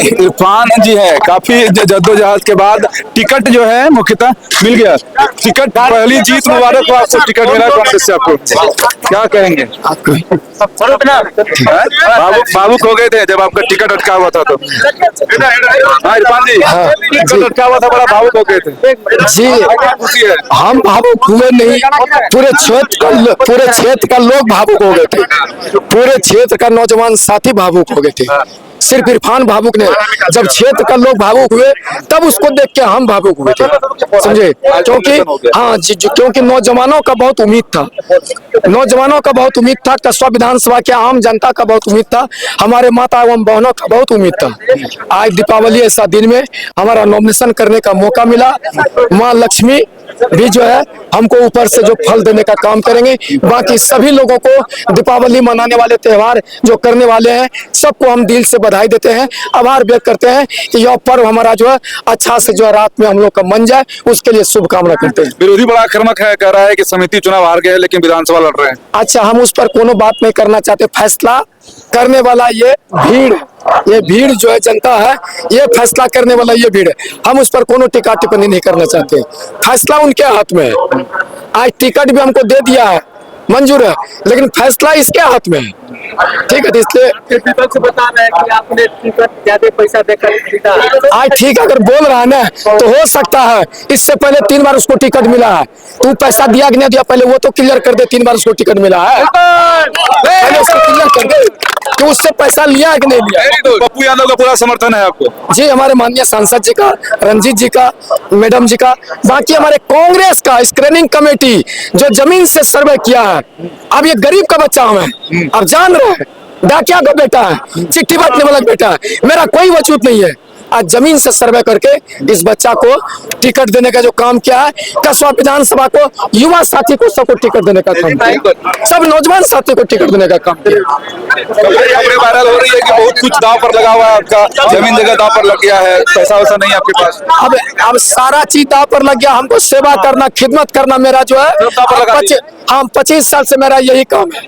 इरफान जी है, काफी जद्दोजहद के बाद टिकट जो है मुख्यतः मिल गया। टिकट, पहली जीत मुबारक हो आपको, टिकट मिला कांग्रेस से आपको, क्या कहेंगे? भावुक हो गए थे जब आपका टिकट अटका हुआ था तो? हाँ इरफान जी, टिकट अटका हुआ था, बड़ा भावुक हो गए थे जी। हम भावुक हुए नहीं, पूरे क्षेत्र का लोग भावुक हो गए थे, पूरे क्षेत्र का नौजवान साथी भावुक हो गए थे। सिर्फ इरफान भावुक नहीं, जब क्षेत्र का लोग भावुक हुए तब उसको देख के हम भावुक हुए थे, समझे? क्योंकि हाँ जी, क्योंकि नौजवानों का बहुत उम्मीद था, नौजवानों का बहुत उम्मीद था, कसबा विधानसभा के आम जनता का बहुत उम्मीद था, हमारे माता एवं बहनों का बहुत उम्मीद था। आज दीपावली ऐसा दिन में हमारा नॉमिनेशन करने का मौका मिला। माँ लक्ष्मी भी जो है हमको ऊपर से जो फल देने का काम करेंगे। बाकी सभी लोगों को दीपावली मनाने वाले त्योहार जो करने वाले हैं सबको हम दिल से बधाई देते हैं, आभार व्यक्त करते हैं कि यह पर्व हमारा जो है अच्छा से जो है रात में हम लोग का मन जाए, उसके लिए शुभकामना करते हैं। विरोधी बड़ा आक्रामक है, कह रहा है कि समिति चुनाव हार गए लेकिन विधानसभा लड़ रहे हैं। अच्छा, हम उस पर कोनो बात नहीं करना चाहते। फैसला करने वाला ये भीड़ जो है, जनता है, ये फैसला करने वाला ये भीड़ है। हम उस पर कोनो टिक्का टिप्पणी नहीं करना चाहते, फैसला उनके हाथ में है। आज टिकट भी हमको दे दिया है, मंजूर है, लेकिन फैसला इसके हाथ में है, ठीक है? इसलिए से बता रहे हैं कि आपने टिकट ज्यादा पैसा देकर खरीदा। आज ठीक अगर बोल रहा है ना, तो हो सकता है इससे पहले 3 बार उसको टिकट मिला है। तू पैसा दिया कि नहीं दिया, पहले वो तो क्लियर कर दे। 3 बार उसको टिकट मिला है, पहले उसको क्लियर कर दे कि उससे पैसा लिया है कि नहीं लिया। पप्पू यादव का पूरा समर्थन है आपको? जी, हमारे माननीय सांसद जी का, रंजीत जी का, मैडम जी का, बाकी हमारे कांग्रेस का स्क्रीनिंग कमेटी जो जमीन से सर्वे किया है। अब ये गरीब का बच्चा हमें, अब जान रहे हैं, डाकिया का बेटा है, चिट्ठी बांटने वाला बेटा है, मेरा कोई वजूद नहीं है। आज जमीन से सर्वे करके इस बच्चा को टिकट देने का जो काम किया है, कसबा विधानसभा को, युवा साथी को, सबको टिकट देने का काम किया, सब नौजवान साथी को टिकट देने का काम किया। खबरें वायरल हो रही है कि बहुत कुछ दांव पर लगा हुआ है आपका, जमीन जगह दांव पर लग गया है, पैसा वैसा नहीं आपके पास? अब सारा चीज दांव पर लग गया। हमको सेवा करना, खिदमत करना मेरा जो है, हम 25 साल से मेरा यही काम है।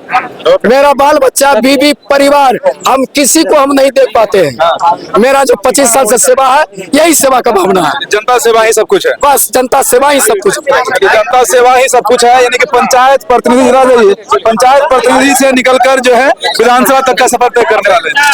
मेरा बाल बच्चा, बीवी, परिवार, हम किसी को हम नहीं देख पाते हैं। मेरा जो 25 साल से सेवा है, यही सेवा का भावना है। जनता सेवा ही सब कुछ है, बस जनता सेवा ही सब कुछ है। जनता सेवा ही सब कुछ है, यानी कि पंचायत प्रतिनिधि पंचायत प्रतिनिधि से निकलकर जो है विधानसभा तक का सफर तय करने वाले हैं।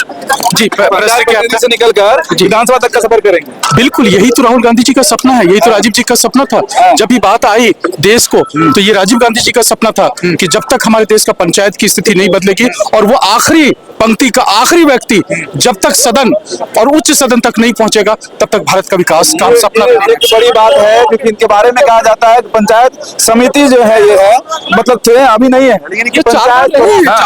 जी, प्रतिनिधि से निकलकर विधानसभा तक का सफर करेंगे। बिल्कुल, यही तो राहुल गांधी जी का सपना है, यही तो राजीव जी का सपना था। जब भी बात आई देश को, तो ये राजीव गांधी जी का सपना था कि जब तक हमारे देश का पंचायत की स्थिति नहीं बदलेगी और वो आखिरी पंक्ति का आखिरी व्यक्ति जब तक सदन और उच्च सदन तक नहीं पहुंचेगा, तब तक भारत का विकास का सपना। एक बड़ी बात है क्योंकि इनके बारे में कहा जाता है कि पंचायत समिति जो है ये है, मतलब थे अभी नहीं है, लेकिन ये 4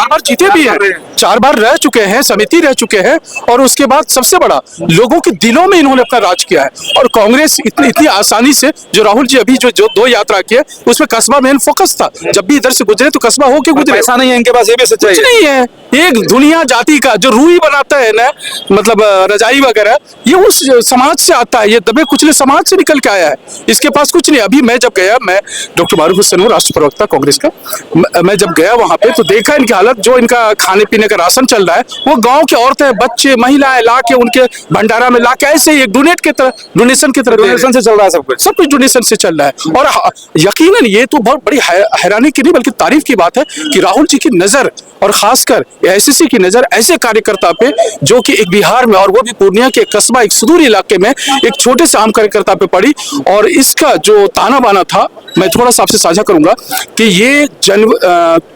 बार जीते भी हैं, 4 बार रह चुके हैं, समिति रह चुके हैं, और उसके बाद सबसे बड़ा लोगों के दिलों में इन्होंने अपना राज किया है। और कांग्रेस इतनी आसानी से, जो राहुल जी अभी जो 2 यात्रा की है, उसमें कस्बा मेन फोकस था। जब भी इधर से गुजरे तो कस्बा होके गुजरे। ऐसा नहीं है इनके पास, ये भी सच्चाई कुछ नहीं है। एक दुनिया जाति का जो रूई बनाता है ना, मतलब रजाई वगैरह, ये उस समाज से आता है, ये दबे कुचले समाज से निकल के आया है। इसके पास कुछ नहीं। अभी मैं जब गया, मैं डॉक्टर मारूफ हुसैन हूँ, राष्ट्रीय प्रवक्ता कांग्रेस का, मैं जब गया वहां पे तो देखा इनकी हालत, जो इनका खाने पीने का राशन चल रहा है, वो गांव के औरतें, बच्चे, महिलाएं ला के उनके भंडारा में ला के ऐसे ही एक डोनेशन की तरह डोनेशन से चल रहा है, सब कुछ डोनेशन से चल रहा है। और यकीनन ये तो बहुत बड़ी हैरानी की नहीं बल्कि तारीफ की बात है कि राहुल जी की नजर, और खासकर एआईसीसी की नजर ऐसे कार्यकर्ता पे, जो कि एक बिहार में, और वो भी पूर्णिया के कस्बा, एक सुदूर इलाके में एक छोटे से आम कार्यकर्ता पे पड़ी। और इसका जो ताना बाना था, मैं थोड़ा सा आपसे साझा करूंगा कि ये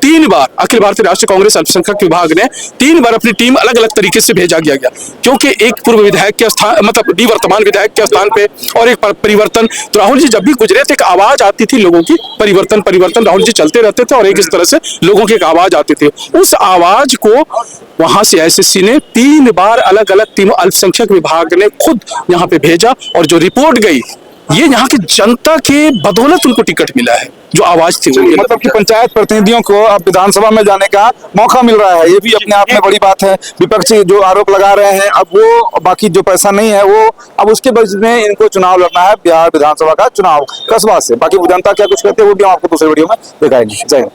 3 बार अखिल भारतीय राष्ट्रीय कांग्रेस अल्पसंख्यक विभाग ने 3 बार अपनी टीम अलग अलग तरीके से भेजा गया, क्योंकि एक पूर्व विधायक के स्थान, मतलब निवर्तमान विधायक के स्थान पे, और एक परिवर्तन। तो राहुल जी जब भी गुजरे थे, एक आवाज आती थी लोगों की, परिवर्तन परिवर्तन, राहुल जी चलते रहते थे, और एक इस तरह से लोगों की एक आवाज आती थी। उस आवाज को वहां से एआईसीसी ने 3 बार अलग अलग टीम अल्पसंख्यक विभाग ने खुद यहाँ पे भेजा, और जो रिपोर्ट गई, ये यहाँ की जनता के बदौलत उनको टिकट मिला है, जो आवाज थी। मतलब कि पंचायत प्रतिनिधियों को अब विधानसभा में जाने का मौका मिल रहा है, ये भी अपने आप में बड़ी बात है। विपक्षी जो आरोप लगा रहे हैं, अब वो बाकी जो पैसा नहीं है वो अब उसके वजह में इनको चुनाव लड़ना है, बिहार विधानसभा का चुनाव कस्बा से। बाकी जनता क्या कुछ कहते हैं वो भी हम आपको दूसरे वीडियो में दिखाएंगे। जय हिंद।